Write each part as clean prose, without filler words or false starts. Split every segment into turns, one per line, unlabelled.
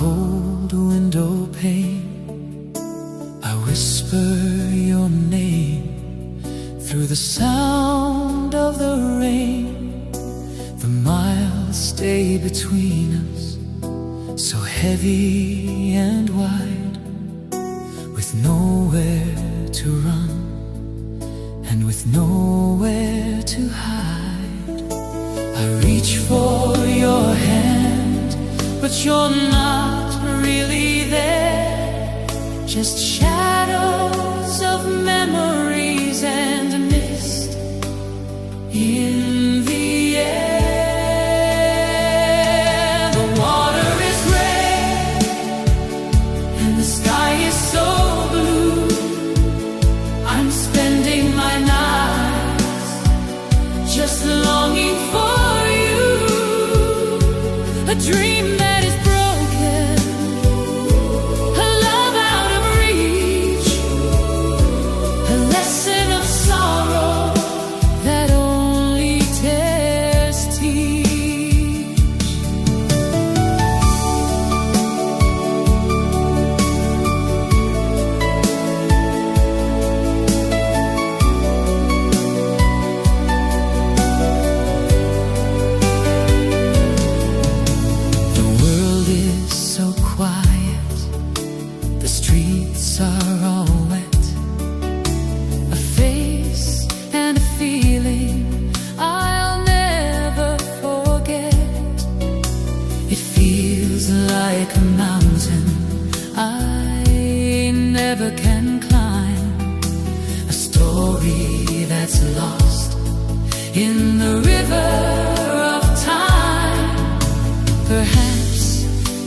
cold window pane, I whisper your name through the sound of the rain. The miles stay between us, so heavy and wide, with nowhere to run and with nowhere to hide. I reach for your hand, but you're not really there. Just shadows of memories and a mist in the air. The water is red and the sky is so blue. I'm spending my nights just longing for you. A dream that is broken, a love out of reach, a lesson of sorrow that only tears teach. The world is so quiet, the streets are all wet. A face and a feeling I'll never forget. It feels like a mountain I never can climb, a story that's lost in the river of time. Perhaps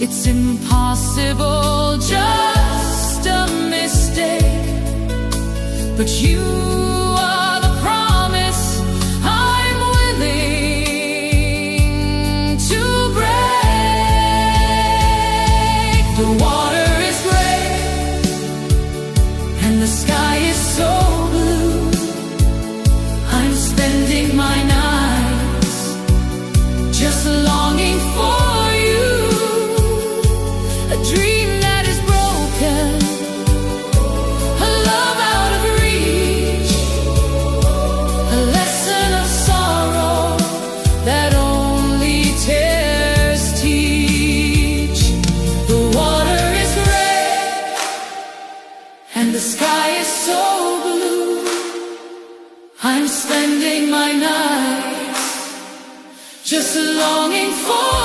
it's impossible, just a mistake, but you are the promise I'm willing to break. The water is gray and the sky is so blue. I'm spending my nights just longing for you. A dream that is broken, a love out of reach, a lesson of sorrow that only tears teach. The water is gray and the sky is so blue. I'm spending my nights just longing for